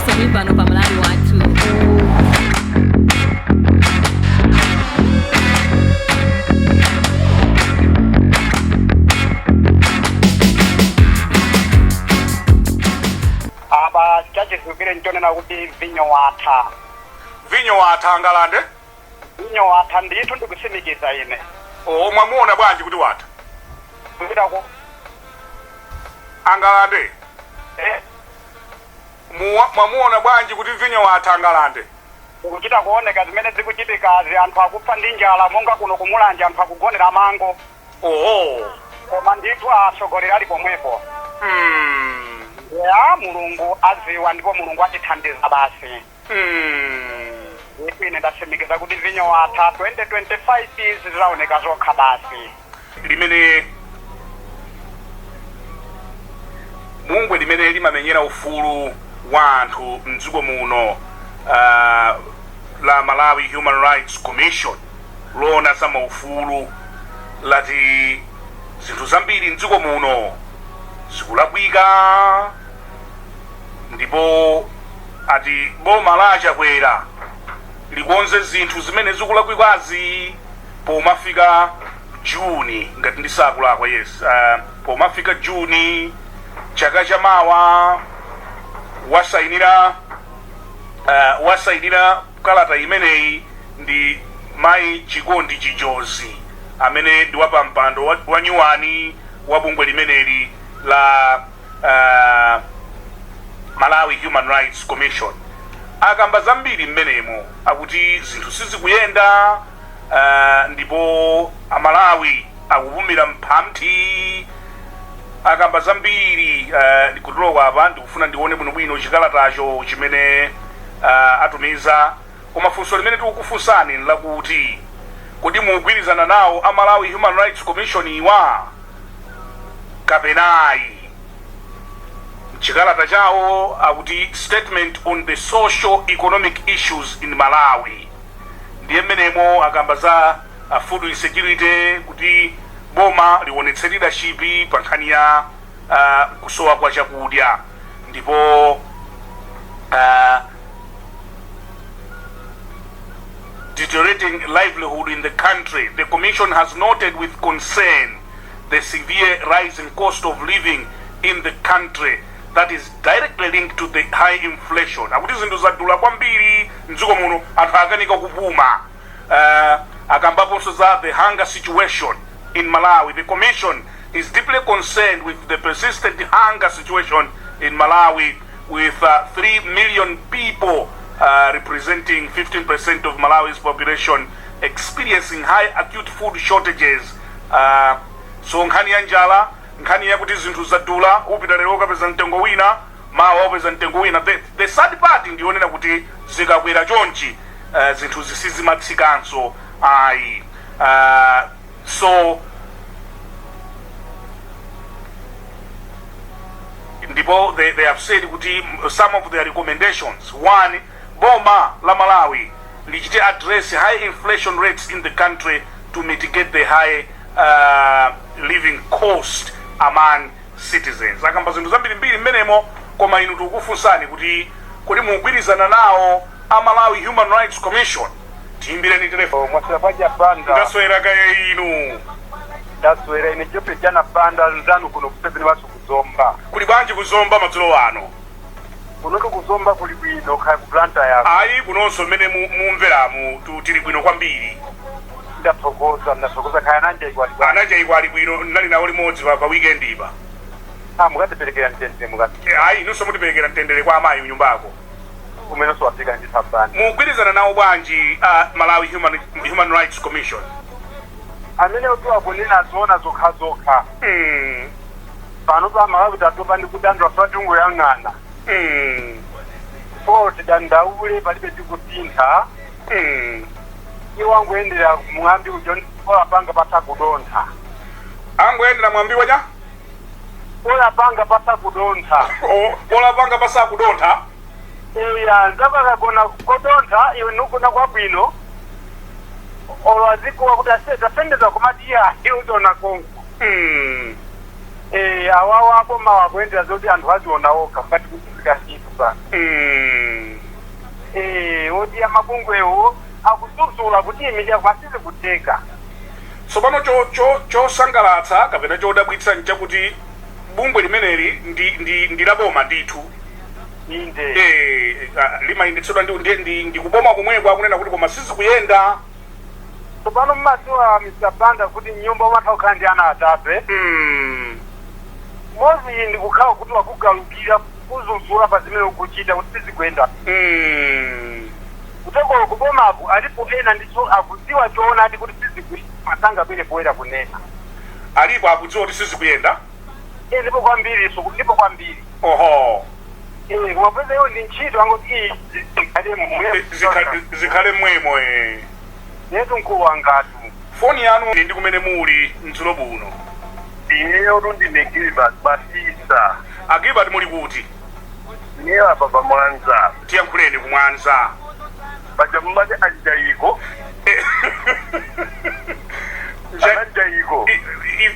Mr. Mipano pa Malawi wathu. Aba chachizukire nchonena kuti vinyo watha. Vinyo watha Angalande? Vinyo watha ndithu ndikutsimikiza ine. Mwamuona bwanji kuti watha? Kuchitako. Angalande? Mwamuona bwanji kuti vinyo watha Angalande? Kuchita kuoneka zimene zikuchitikazi anthu akupha ndi njala monga kuno kumulanja anthu akugonera mango. Koma ndithu atsogoleri ali pomwepo. Ya mulungu adziwa ndipo mulungu atithandiza basi. Ine ndatsimikiza kuti vinyo watha 2025 zizaoneka zokha basi. Limene Mungwe limene limamenyera ufulu wa anthu mdziko muno la Malawi Human Rights Commission lona za maufulu lati zinthu zambiri mdziko muno zikulakwika ndipo ati boma la Chakwera likonze zinthu zimene zikulakwikazi pomafika Juni ngati ndisakulakwa yes pomafika Juni chaka chamawa wasainira kalata imeneyi ndi Mai Chikondi Chijozi amene ndi wapampando wa nyuwani wa bungwe limeneli la Malawi Human Rights Commission. Akamba zambiri mmenemo akuti zinthu sizikuyenda ndipo aMalawi akupumira mphamthi. Akamba zambiri ndikutuloka apa ndikufuna ndione bwinobwino chikalatacho chimene atumiza koma funso limene tikukufunsani lakuti kodi mugwirizana nawo aMalawi Human Rights Commission iwa kapenayi. Chikalata chawo akuti statement on the social economic issues in Malawi ndiye mmenemo akamba za food insecurity kuti boma liwonetse leadership pa nkhani ya kusowa kwa chakudya ndipo deteriorating livelihood in the country. The commission has noted with concern the severe rise in cost of living in the country that is directly linked to the high inflation. Akuti zinthu zadula kwambiri mdziko muno anthu akanika kupuma. Akambaponso za the hunger situation in Malawi. The commission is deeply concerned with the persistent hunger situation in Malawi with 3 million people representing 15% of Malawi's population experiencing high acute food shortages. So nkhani ya njala, nkhani ya kuti zinthu zadula, upita lero ukapeza mtengo wina, mawa upeza mtengo wina. The sad part ndionena kuti zikakwera chonchi zinthu zisizimatsikanso ayi. So ndipo they have said kuti some of their recommendations. One, boma la Malawi lichite address high inflation rates in the country to mitigate the high living cost among citizens. Akamba zinthu zambiri mbiri mmenemo koma inu tikukufunsani kuti kodi mugwirizana nawo aMalawi Human Rights Commission. Timbireni telefoni. Mwasirapaja banda. Ndaswera kaya inu. Ndaswera ine chope jana banda nzanu kuno kusebeni basu kuzomba. Kuli bwanji kuzomba madzulo ano? Kunoto kuzomba kuli bwino kaya kuplanta yako. Ayi kunonso mmene mumveramu tili bwino kwambiri. Ndasokoza kaya nanja ikwali bwino. Nanja ikwali bwino nali nawo limodzi pa weekend ipa. Mukatiperekera ntendere mukati. Ayi nunso mutiperekera ntendere kwa amayi unyumbako. Kumene so Afrika ndi sabani. Mugwirizana nawo bwanji Malawi Human Rights Commission. Amene otuwa kunena zona zokha. Pano pa Malawi tatopa ndi kudandwa fatungu yang'ana. Forti dandaule palibe tikutintha. Iwangu endera mwambi ujoni ola panga pata kudontha. Angu endera mwambi waja? Ola panga pata kudontha. Ola panga pasa kudontha? Iya, nzabaka kona kudontha iwe nukuna kwa bwino. Olwaziko wakutase tafendeza kumatia hiyo na kongo. awawa boma wakwendera zoti anthu azionawoka ngati kuchitikasitu sana oti amabungwewo akudzudzula kuti imidya kwasize kuteka. Tsopano chosangalatsa kapena chodabwitsa nchakuti bungwe limeneli ndi la boma ndithu. Inde. Limayendetsedwa ndi kuboma kumweko akunena kuti koma sizikuyenda. Tsopano mmadziwa Mr. Banda kuti nyumba umatha kukhala ndi ana atape. Mozi ndi kukhala kuti wakugalukira kudzudzula pa zimene ukuchita kuti sizikuyenda. Kutengolo kubomapo alipo ena ndicho akudziwa choona ati kuti sizikuyenda masanga pele poera kunena. Alipo akudziwa kuti sizikuyenda? Ndipo kwambiri so ndipo kwambiri. Oho. Kumapeza yo ndi ntchito angoti zikhale mwemo netu mkulu wangatu. Foni yanu ndi kumene muli mdzulo buno? Ineyo tundi Gilbert Batista. Gilbert muli kuti? Ineyo apa pa Mwanza. Tiyankhuleni ku Mwanza. Paja mmati ajayiko. Ajayiko.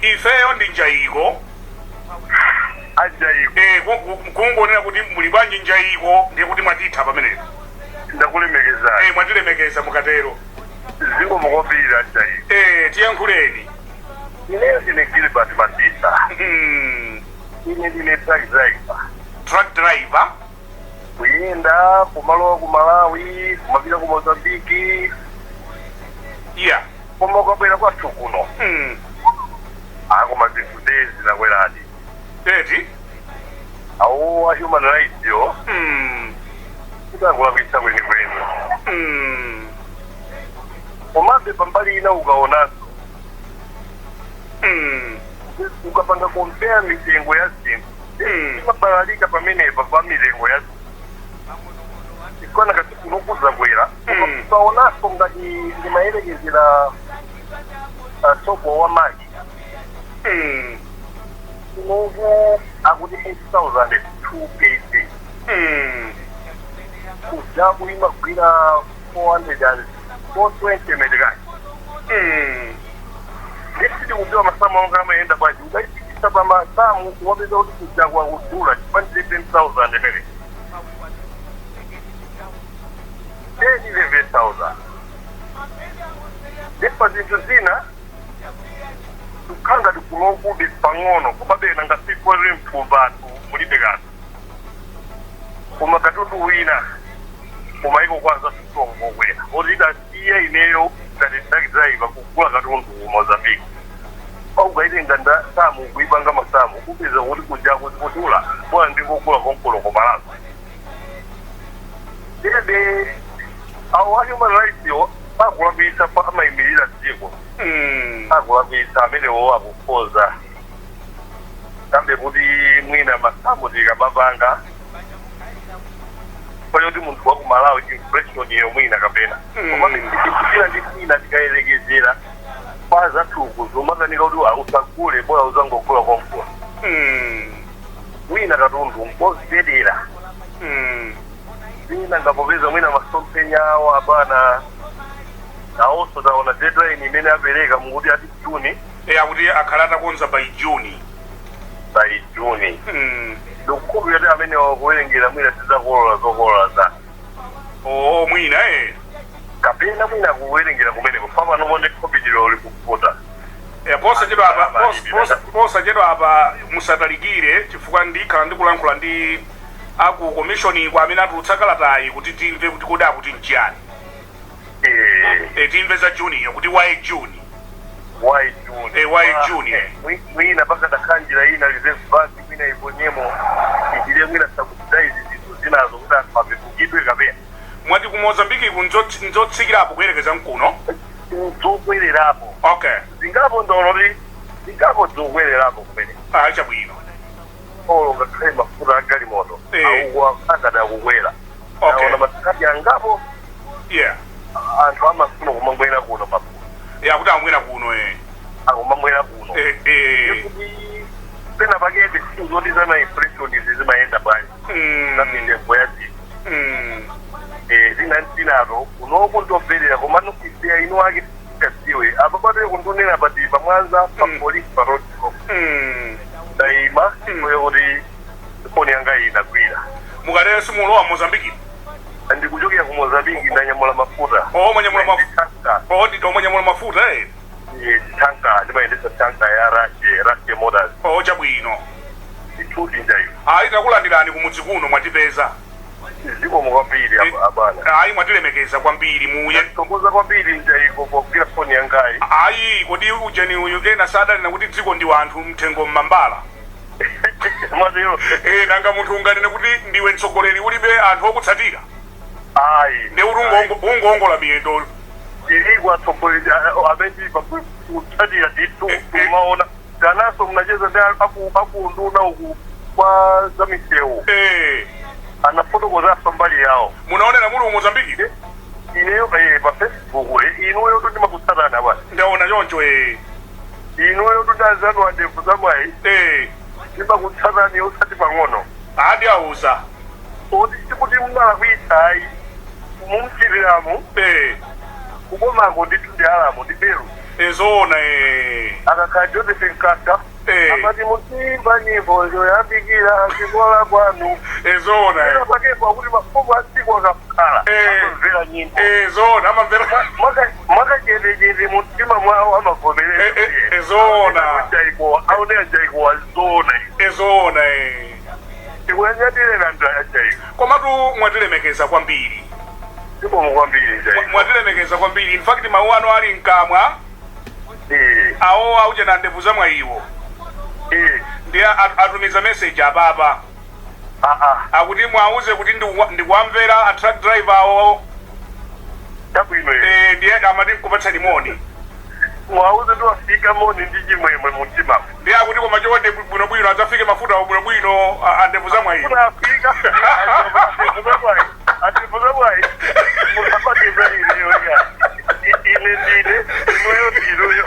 Ifeyo ndi njayiko. Ajayiko. Kungonena kuti muli bwanji njayiko ndiye kuti mwatitha pamenepo. Ndakulemekeza. Mwatilemekeza mukatero. Zingo mukobira ajayiko. Tiyankhuleni. Ineyo ndine Gilbert Batista. Ine ndine truck driver. Truck driver? Kuyenda kumalo ku Malawi, kumapita ku Mozambique. Yeah. Koma ukabwera kwathu kuno. Akoma zifudezi nakweradi. Eti? Awo human rights yo. Kutangulapisa kweni. Komabe pambali ina ukaonaso. Ukapanga compare mitengo ya zinthu. Imabalalika pamenepa pa mitengo ya zinthu. Ikona kati kunokuza bwera. Ukaonaso ngati ndimayelekezera soko wa maji. Kunoku akuti 8,002 kg. Kujabu imagwira 420 medigani. Ndisiti kudziwa masamu anga amaenda bwanji. Udaitikisa pa masamu wapeza kuti kujagwa kudula chipandire 10,000 emere. 11,000. Ndipo zinthu zina tukanga tikulokubi pang'ono kumabena ngasikore mtumbatu mulibe kanthu. Koma katundu wina kumaiko kwanza tutongowera otita siye ineyo ngati truck driver kugula katundu ku Mozambique. Paugaitenga ndasamu kuipanga masamu kupeza kuti kujako zikutula bwana ndingokula konkulo komalazo. Dede awo human rights yo akulapisa pa amayimirira dziko. Akulapisa amenewo akupoza. Kambe kuti mwina masamu tikamapanga kwa kuti munthu wa ku Malawi impression iyo mwina kapena. Koma ndikuchira ndifina tikayelekezera pa zathuku zomakanika kuti usagule bora uzangogula konkulo. Mwina katundu mpozidedera. Mwina ngapopeza mwina masompenya awo apana nawonso taona deadline imene apereka mukuti ati Juni. Akuti akhalata konza by June. By Juni. Ndikukhulu yati amene wakuwerengera mwina sizakolola zokolola zake. Mwina kapena mwina kuwerengera kumene kufama nomonde kopitiro oli kukuta. Posachedwa apa musatalikire chifukwa ndikhala ndikulankhula ndi aku commission kwa amene atulutsa kalatayi kuti timve kuti kodi akuti nchiyani. Timve za June iyo kuti why June. Why June. Mwina pakada khanjira ina reserve bank mwina ibonyemo idile mwina subsidize zinthu zinazo kuti anthu apepukidwe kapena. Mwati ku Mozambique nzotsikirapo kuyerekeza mkuno? Nzokwererapo. Okay. Zingapo ndololi, zingapo zokwererapo kumene. Chabwino. Ngakhale mafuta agali moto. Awu akada kukwera. Okay. Naona matikati angapo. Yeah. Anthu amafuna kumangwera kuno papo. Kuti amwera kuno akumangwera kuno. Pena pakete sizoti zana impression zizimayenda bwanji. Namitengo ya zinthu. Zinantinato kunoku ndobverera koma nokisiya ino ake kasiwe apa patele kundonena pati pamwanza pa police parodico. yanga inakwira mukalero simulowa Mozambique ndikuchokera ku Mozambique ndanyamula mafuta omwe nyamula mafuta tanka ndimayendesa tanka ya Russia Motors chabwino ituti njayo takulandirani kumudzi kuno mwatipeza zikomo kwambiri abana mwatilemekeza kwambiri muye tokoza kwambiri njaiko pokira foni yangayi kodi ujeni uyu ena sadanena kuti dziko ndi wanthu mthengo mmambala mazero nanga munthu unganene kuti ndiwe mtsogoleri ulibe anthu okutsatira ndi kuti ungongola miyendo iligwa atsogoleri amene pakutsatira ditu kumaona kanaso mnacheza ndi akunduna uku kwa zamisewu anafotokozaso mbali yawo munaonera muli Mozambique ineyo pa Facebook inuyo kuti makutsatana basi ndaona choncho inuyo kuti azanu andevu zamwayi ndimakutsatani usati pang'ono adi auza oti tikuti mmalakwitsayi mumchiriramu kukomako ndithu ndi alamu ndi beru ezona akakhala Joseph Nkata amati mutimba nyimbo zoyambikira chikola kwanu ezona pakepo akuti mafumu asiku akafukala amamvera nyimbo ezona amamvera mwakachetechete mutima mwawo amavomereza ezona aonera jaiko wazona ezona tikuyanyatirena ndaya jaiko komatu mwatilemekeza kwambiri zikomo kwambiri jaiko mwatilemekeza kwambiri in fact mawu ano ali mkamwa awo auje na ndevu zamwa iwo ndiye atumiza message apapa akuti mwauze kuti ndikwamvera a truck driver awo ndiye amati kupatsani moni mwauze tiwafika moni ndi chimwemwe mumtima ndiye akuti koma chonde bwinobwino adzafike mafuta bwinobwino a ndevu zamwa iwo afika ndevu zamwayi musapatiza ileyo ine ndine inuyo ndinuyo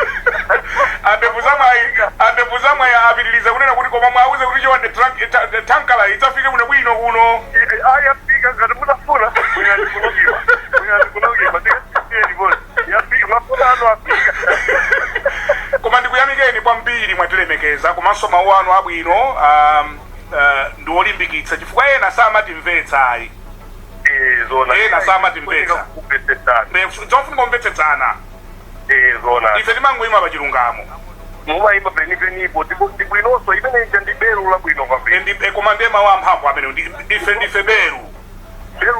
andevu zamwayi apitiliza kunena kuti koma mwauze kuti chonde tankala idzafike bwinobwino kuno ayafika ngati munafuna kunokima yafika mafuta ano afika koma ndikuyamikeni kwambiri mwatilemekeza komanso mawu anu abwino ndi olimbikitsa chifukwa ena samatimvetsa ayi ena samatimvetsa zomfunika kumvetsetsana ife timangoyima pa chilungamo mumayima penipenipo tibwinonso imene ija ndi beru labwino kwambiri koma ndiye mawu amphamvu amene ndife beru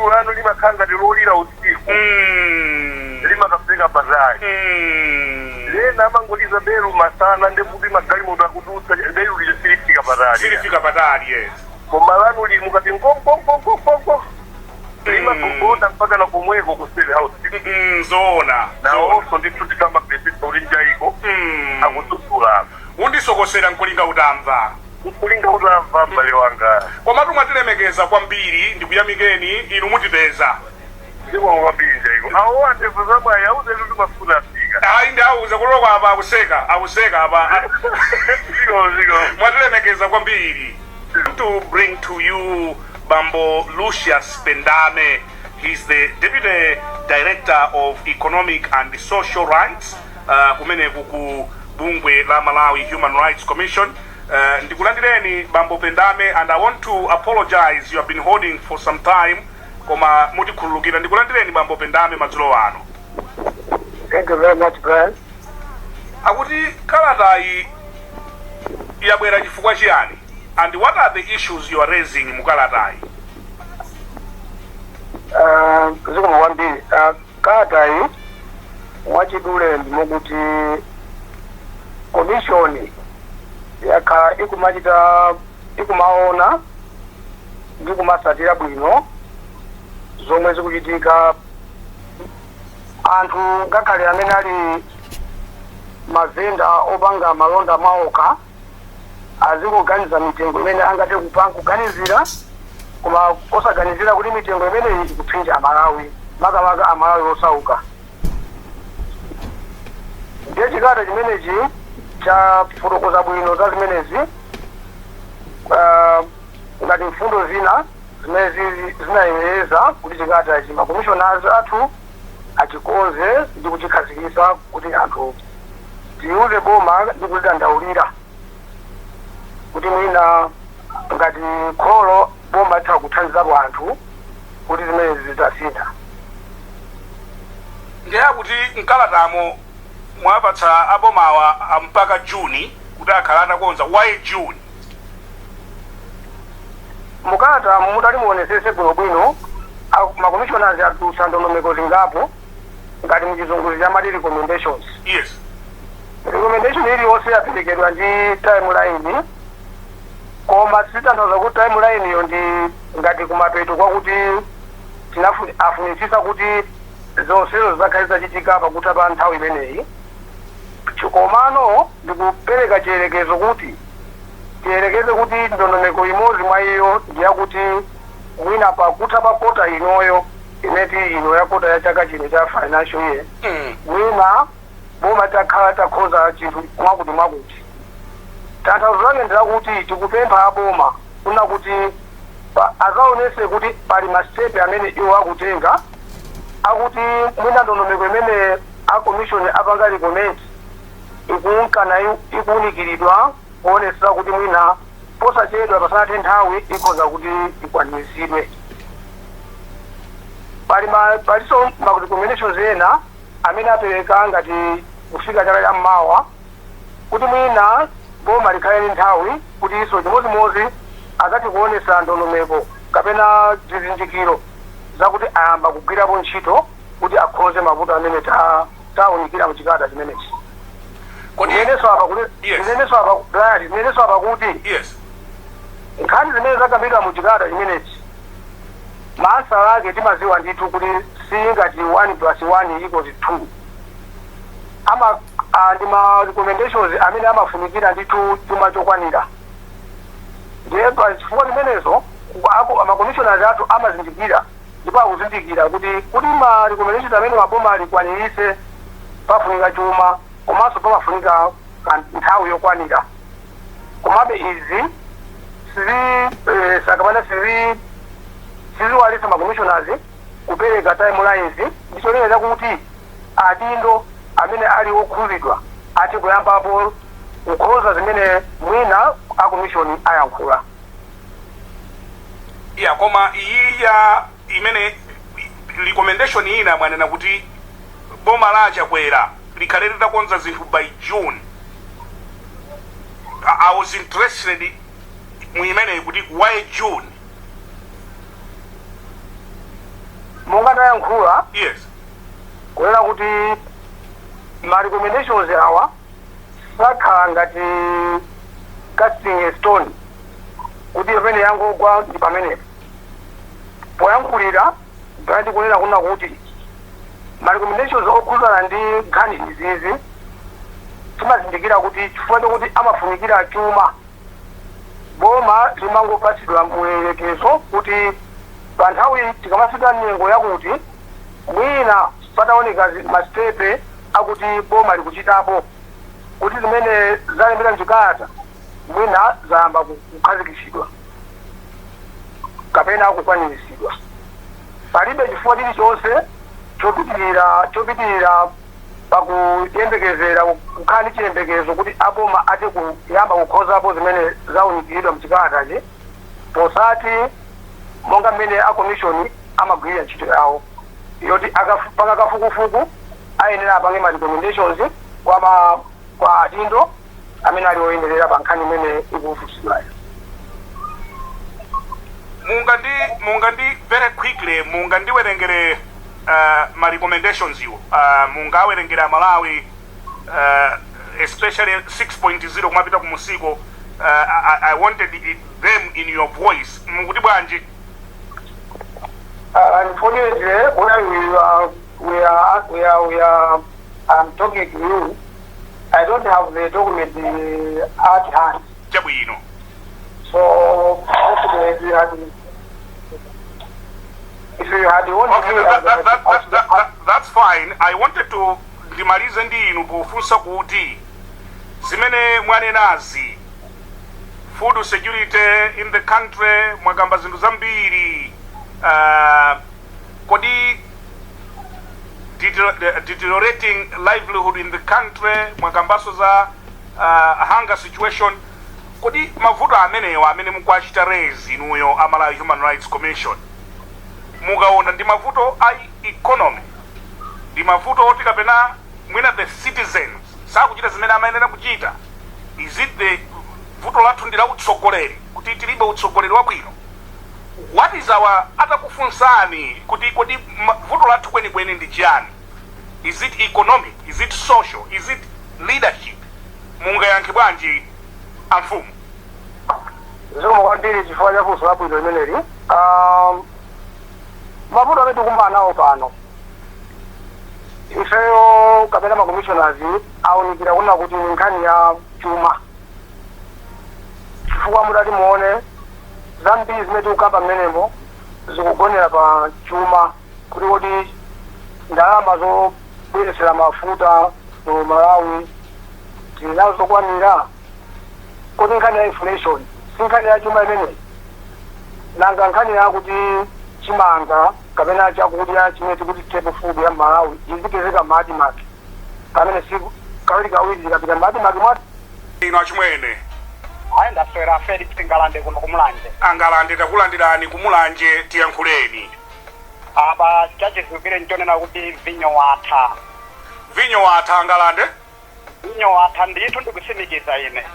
lanu limakhala ngati lolira usiku limakafika bazari lena amangoliza beru masana ndekuti magalimoto akudutsa beru lije silifika patali koma lanu limukati ngongongongongongo limagogoda mpaka na kumweko ku state house zona nawonso ndithu tikamba pesisa uli njaiko akudzudzula undisokosera nkulinga utamva mbale wanga komatu mwatilemekeza kwambiri ndikuyamikeni inu mutipeza zikomo kwambiri njaiko awo andevu zamwayi auze kuti mafuta afika ndi auza kuloko apa akuseka apa ziko mwatilemekeza kwambiri to bring to you Bambo Lucius Pendame. He's the Deputy Director of Economic and Social Rights kumene kuku bungwe la Malawi Human Rights Commission. Ndikulandireni Bambo Pendame, and I want to apologize. You have been holding for some time. Koma mutikhululukira. Ndikulandireni Bambo Pendame madzulo ano. Thank you very much, Brian. Akuti kalata iyi yabwera chifukwa chiyani? And what are the issues you are raising mukalatayi? Zikomo kwambiri. Kalatayi mwachidule ndimokuti commission yakhala ikumaona ndi kumasatira bwino zomwe zikuchitika. Anthu ngakhale amene ali mavenda opanga malonda maoka azikuganiza mitengo imene angathe kuganizira koma osaganizira kuti mitengo imene ikupsinja aMalawi makamaka aMalawi osauka. Ndiye chikata chimenechi cha fotokoza bwino za zimenezi ngati mfundo zina zimene zinayenereza kuti chikata ichi makomishoners athu achikonze ndi kuchikhazikitsa kuti anthu tiuze boma ndi kulidandaulira kuti mwina ngati kholo boma litha kuthandiza anthu kuti zimene zitasintha. ndiye kuti mkalatamo mwapatsa abomawa mpaka Juni kuti akhala atakonza. Why June? Mukalata mutali muonesese bwinobwino makommissioners atulutsa ndondomeko zingapo ngati muchizunguzi chamati recommendations. Yes. Recommendation iliyonse yaperekedwa ndi timeline, koma sitanthauza kuti timeline iyo ndi ngati kumapeto kwakuti afunisisa kuti zonsezo zizakhale zachitika pakutha pa nthawi imeneyi. Chikomano ndikupereka chiyerekezo kuti tiyerekeze kuti ndondomeko imodzi mwa iyo ndiyakuti mwina pakutha pa kota inoyo ineti ino ya kota ya chaka chino cha financial year mwina boma takhala takhoza chinthu mwakuti. Tanthauzo lake ndirakuti tikupempha aboma kuna kuti azaonese kuti pali mastepe amene iwo akutenga akuti mwina ndondomeko imene akommission apanga recommend ikunkana ikuunikiridwa kuonesera kuti mwina posachedwa pasanathe nthawi ikhoza kuti ikwaniritsidwe. Paliso ma recommendations ena amene apereka ngati kufika chaka cha mmawa kuti mwina boma likhale ndi nthawi kuti iso chimodzimodzi akati kuonesa ndondomeko kapena zizindikiro zakuti ayamba kugwirapo ntchito kuti akhoze mavuto amene taunikira muchipata chimenechi. Zimeneso apa kuti nkhani zimene zakambidwa muchipata chimenechi maasa ake timaziwa ndithu kuti singati 1+1 equals 2. Ndi ma recommendations amene amafunikira ndithu chuma chokwanira. Ndiye pachifukwa chimenezo amakommissioners athu amazindikira ndipo akuzindikira kuti ma recommendations amene maboma alikwanirise pafunika chuma komanso pamafunika nthawi yokwanira. Komabe izi siziwalisa makommissioners kupereka timelines ndichonera kuti adindo amene ali okhuzidwa ati kuyambapo kukhoza zimene mwina akommission ayankhula. Koma iyi ya imene recommendation ina mwanena kuti boma la Chakwera likhale litakonza zinthu by June. I was interested muimene kuti why June? Monga tayankhula. Yes. Kunena kuti ma recommendations awa sakhala ngati casting a stone kuti pamene yangogwa ndi pamenepo. Poyankhulira ngati kunena kuna kuti ma recommendations okhuzana ndi nkhani izizi timazindikira kuti chifukwa chokuti amafunikira chuma boma limangopatsidwa muyerekezo kuti pa nthawi tikamafika nyengo yakuti mwina pataoneka mastepe akuti boma likuchitapo kuti zimene zalembera mchikata mwina zayamba kukhazikitsidwa kapena kukwaniritsidwa. Palibe chifukwa chilichonse chopitirira pakuyembekezera kukhala ndi chiyembekezo kuti aboma ati kuyamba kukhozapo zimene zaunikiridwa mchipatachi posati monga mmene akommission amagwirira ntchito yawo yoti akapanga kafukufuku ayenera apange ma recommendations kwa adindo amene ali oyenderera pa nkhani imene ikufunsidwayo. Mungandi very quickly mungandiwerengere my recommendations you mungawerengera aMalawi especially 6.0 kumapita kumusiko. I wanted them in your voice. Munguti bwanji? Unfortunately, I'm talking to you. I don't have the document at hand. Chabwino. So if you had that's fine. I wanted to ndimalize ndi inu pofunsa kuti zimene mwanenazi food security in the country mwagamba zinthu zambiri kodi deteriorating livelihood in the country mwagambaso za hunger situation kodi mavuto amenewa amene mukuachita raise inuyo aMalawi Human Rights Commission mukaona ndi mavuto a economy, ndi mavuto oti kapena mwina the citizens sakuchita zimene amayenera kuchita? Is it the vuto lathu ndi la utsogoleri, kuti tilibe utsogoleri wabwino? What is our atakufunsani kuti kodi vuto lathu kwenikweni ndi chiyani? Is it economic? Is it social? Is it leadership? Mungayankhe bwanji amfumu? zikomo kwambiri chifukwa cha funso labwino limeneli. Mavuto amene tikumana nawo pano ifeyo kapena ma commissioners awunikira kuna kuti nkhani ya chuma, chifukwa mudati muone zambiri zimene tikukamba mmenemo zikugonera pa chuma, kuti ndalama zobweresera mafuta mu Malawi tinazo zokwanira, kuti nkhani ya inflation si nkhani ya chuma imeneyi, nanga nkhani ya kuti chimanga kapena chakudya chimene tikuti table food ya Malawi izipezeka m'madimaki pamene siku kawiri zikapita m'madimaki mwati ino achimwene ayi ndaswera Felix Ngalande kuno kumulanje. Angalande takulandirani kumulanje, tiyankhuleni. Apa chachizukire nchonena kuti vinyo watha. Vinyo watha Angalande? Vinyo watha ndithu ndikutsimikiza ine.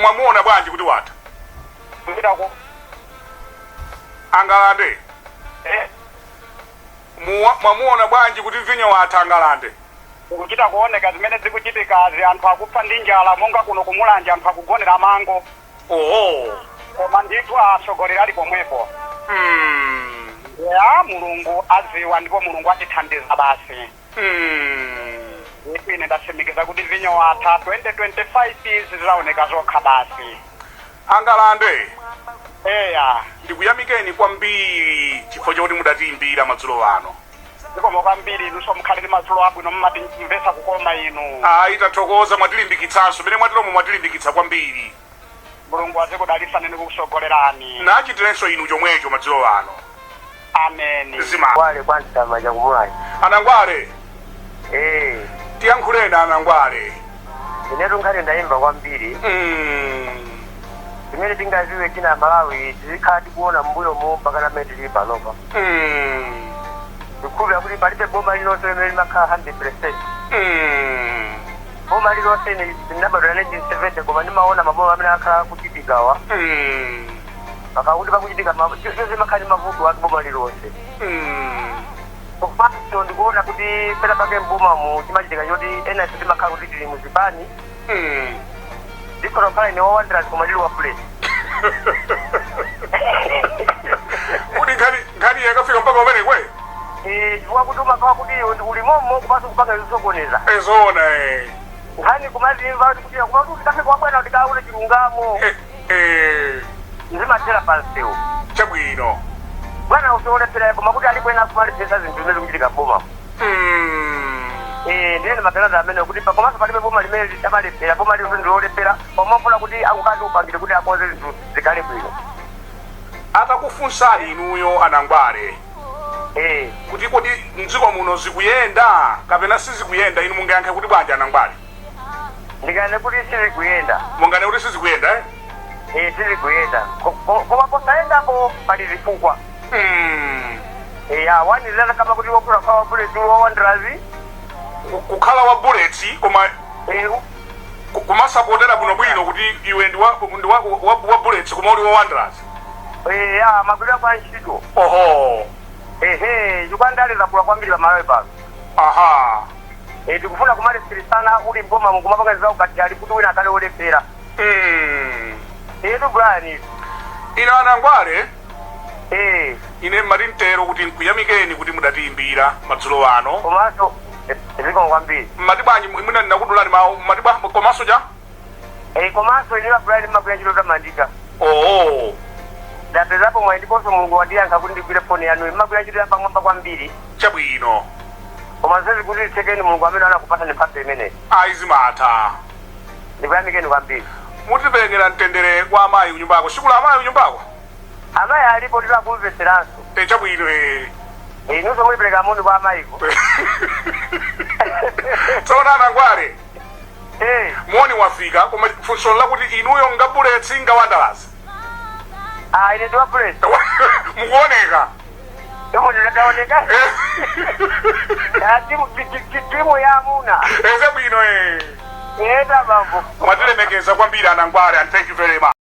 Mwamuona bwanji kuti watha? Nditako Angalande. Mwamuona bwanji kuti vinyo watha Angalande? ukuchita kuoneka zimene zikuchitikazi, anthu akupha ndi njala monga kuno kumulanje, anthu akugonera mango. Koma ndithu atsogoleri ali pomwepo. Ya Mulungu adziwa ndipo Mulungu atithandiza basi. Ine ndatsimikiza kuti vinyo watha 2025 zizaoneka zokha basi. Angalande. Eya. Ndikuyamikeni kwambiri chifukwa choti mudatiimbira madzulo ano. Zikomo kwambiri inunso mukhalire madzulo abwino mumatimvesa kukoma inu. Tathokoza mwatilimbikitsanso mene mwatilomo mwatilimbikitsa kwambiri. Mulungu azikudalitsani ndi kukusogolerani. Nachitirenso inu chomwecho madzulo ano. Amen. Zima. Kwale kwanza maja kumulanje. Anangwale. Tiyankhuleni Anangwale. Inetu nkhale ndayimba kwambiri. Imene tingaziwe china Malawi tizikhala kuona mbuyo mu mpaka na mene tili panopa. Ndikubira kuti palibe boma lilonse limene limakhala 100%. Boma lilonse ine linabadwa 1970 koma ndimaona maboma amene akhala kuchitikawa. Pakakuti pakuchitika zonse makhali mavuto ati boma lilonse. Komanso ndikuona kuti pena pake mboma mu chimachitika choti ena ife timakhala kuti tili muzipani. Ndikhono khala ine wawandira koma lili wa fuleti. Kuti nkhani yakafika mpaka umene kwe? Chifukwa kuti umakhala kuti ulimomo kumaso kupanga zisokoneza. Zona nkhani kumazimva kuti kumati tikafika kwabwera tikaule chilungamo. Nzimathera pansiwo. Chabwino. Bwana usolepera koma kuti alikwena kumalizesa zinthu zimene zikuchitika boma. Ndiye magalada amene kuti pakomanso palibe boma limene litamalephera, boma lilo ndilolephera pomafuna kuti akukati upangire kuti akonze zinthu zikale bwino. Atakufunsani inuyo Anangwale. Kuti kodi mdziko muno zikuyenda kapena sizikuyenda, inu mungayankhe kuti bwanji Anangwale? Ndikane kuti sizikuyenda. Mungane kuti sizikuyenda sizikuyenda. Koma posayendapo pali zifukwa. Wanilera kama kuti wakula kwa bullet wawandirazi. Kukhala wa bullets koma kumasapotera bwino kuti iwe ndi wa bullets koma uli wawandirazi. Mabulira kwa nchito. Yukandaliza kula kwambiri Malawi pano. Tikufuna kumalisiri sana uli mboma mukumapanga zao kati ali kuti wina akale olepera. Brian. Ina Anangwale. Ine marintero kuti nkuyamikeni kuti mudatiimbira madzulo ano. Komanso ndiko kwambiri. Madibanyi mwina ndinakudulani mawu madiba komanso ja? Komanso ine Brian mabula chilo tamandika. Ndapezapo mwaendiponso Mulungu wandiyankha kuti ndigwire foni yanu mabula chilo yapang'amba kwambiri. Chabwino. Komanso kuti sekeni Mulungu amene anakupasa mphatso imene. Aizimata. Ndikuyamikeni kwambiri. Mutipengera mtendere kwa amayi kunyumbako. Sikula amayi kunyumbako? Amayi alipo tilakumveseranso. Chabwino Nuso mulipereka moni kwa amayiko. Tsona Anangwale. moni wafika koma funso lakuti inuyo ngabuletsi ngawandalasi ine ndiwa buleti mukuoneka ndinataoneka timu ya muna eze bwino eda bambo mwatilemekeza kwambiri anangwale and thank you very much.